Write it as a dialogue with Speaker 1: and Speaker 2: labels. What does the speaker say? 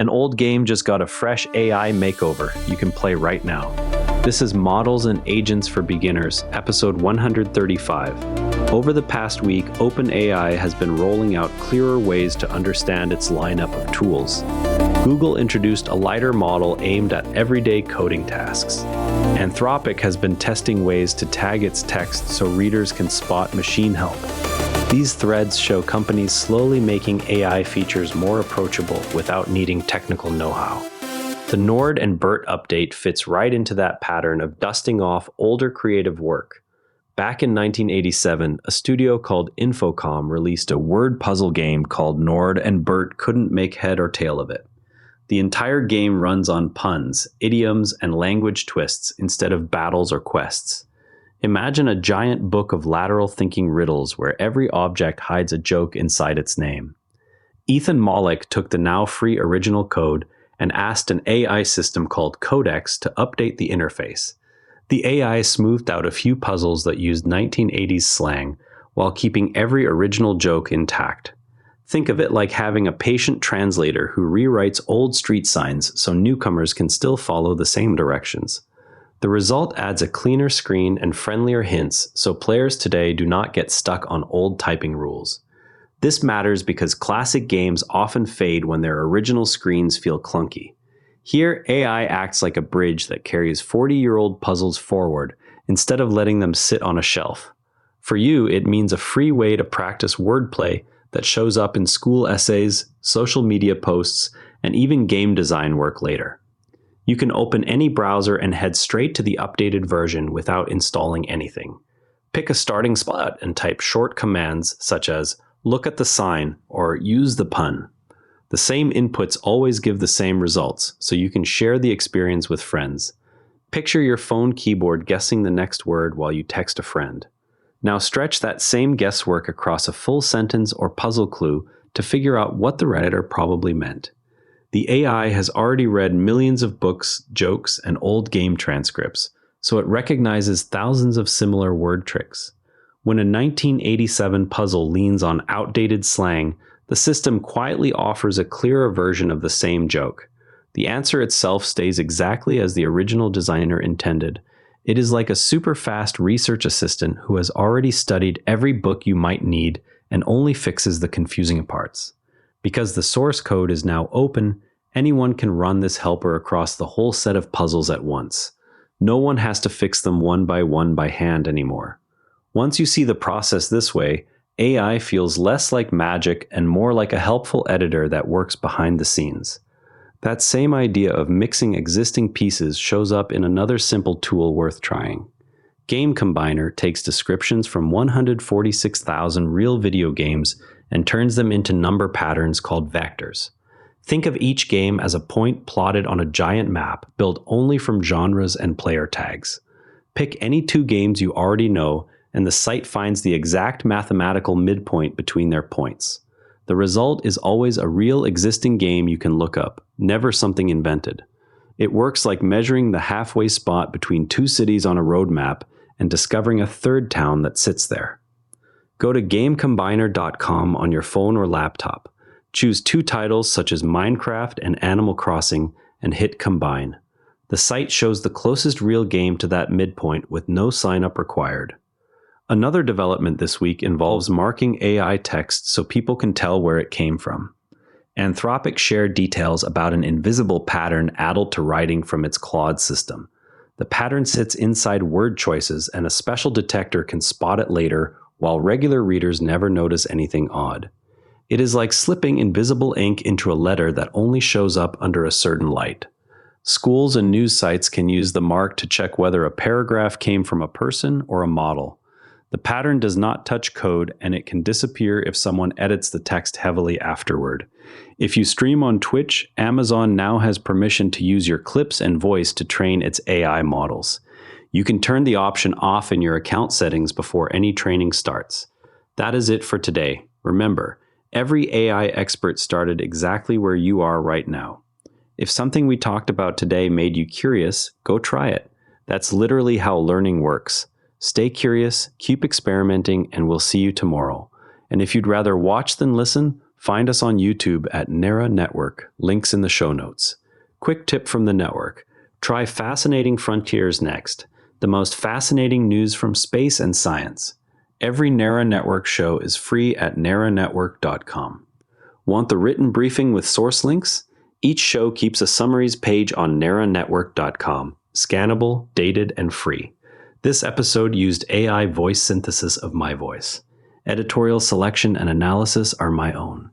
Speaker 1: An old game just got a fresh AI makeover you can play right now. This is Models and Agents for Beginners, episode 135. Over the past week, OpenAI has been rolling out clearer ways to understand its lineup of tools. Google introduced a lighter model aimed at everyday coding tasks. Anthropic has been testing ways to tag its text so readers can spot machine help. These threads show companies slowly making AI features more approachable without needing technical know-how. The Nord and BERT update fits right into that pattern of dusting off older creative work. Back in 1987, a studio called Infocom released a word puzzle game called Nord and BERT Couldn't Make Head or Tail of It. The entire game runs on puns, idioms, and language twists instead of battles or quests. Imagine a giant book of lateral thinking riddles where every object hides a joke inside its name. Ethan Mollick took the now free original code and asked an AI system called Codex to update the interface. The AI smoothed out a few puzzles that used 1980s slang while keeping every original joke intact. Think of it like having a patient translator who rewrites old street signs so newcomers can still follow the same directions. The result adds a cleaner screen and friendlier hints so players today do not get stuck on old typing rules. This matters because classic games often fade when their original screens feel clunky. Here, AI acts like a bridge that carries 40-year-old puzzles forward instead of letting them sit on a shelf. For you, it means a free way to practice wordplay that shows up in school essays, social media posts, and even game design work later. You can open any browser and head straight to the updated version without installing anything. Pick a starting spot and type short commands such as "look at the sign" or "use the pun." The same inputs always give the same results, so you can share the experience with friends. Picture your phone keyboard guessing the next word while you text a friend. Now stretch that same guesswork across a full sentence or puzzle clue to figure out what the Redditor probably meant. The AI has already read millions of books, jokes, and old game transcripts, so it recognizes thousands of similar word tricks. When a 1987 puzzle leans on outdated slang, the system quietly offers a clearer version of the same joke. The answer itself stays exactly as the original designer intended. It is like a super fast research assistant who has already studied every book you might need and only fixes the confusing parts. Because the source code is now open, anyone can run this helper across the whole set of puzzles at once. No one has to fix them one by hand anymore. Once you see the process this way, AI feels less like magic and more like a helpful editor that works behind the scenes. That same idea of mixing existing pieces shows up in another simple tool worth trying. GameCombiner takes descriptions from 146,000 real video games and turns them into number patterns called vectors. Think of each game as a point plotted on a giant map built only from genres and player tags. Pick any two games you already know, and the site finds the exact mathematical midpoint between their points. The result is always a real existing game you can look up, never something invented. It works like measuring the halfway spot between two cities on a roadmap and discovering a third town that sits there. Go to GameCombiner.com on your phone or laptop. Choose two titles such as Minecraft and Animal Crossing and hit Combine. The site shows the closest real game to that midpoint with no sign-up required. Another development this week involves marking AI text so people can tell where it came from. Anthropic shared details about an invisible pattern added to writing from its Claude system. The pattern sits inside word choices, and a special detector can spot it later, while regular readers never notice anything odd. It is like slipping invisible ink into a letter that only shows up under a certain light. Schools and news sites can use the mark to check whether a paragraph came from a person or a model. The pattern does not touch code, and it can disappear if someone edits the text heavily afterward. If you stream on Twitch, Amazon now has permission to use your clips and voice to train its AI models. You can turn the option off in your account settings before any training starts. That is it for today. Remember, every AI expert started exactly where you are right now. If something we talked about today made you curious, go try it. That's literally how learning works. Stay curious, keep experimenting, and we'll see you tomorrow. And if you'd rather watch than listen, Find us on YouTube at Nera Network, links in the show notes. Quick tip from the network. Try Fascinating Frontiers next, the most fascinating news from space and science. Every Nera Network show is free at neranetwork.com. Want the written briefing with source links? Each show keeps a summaries page on neranetwork.com, scannable, dated, and free. This episode used AI voice synthesis of my voice. Editorial selection and analysis are my own.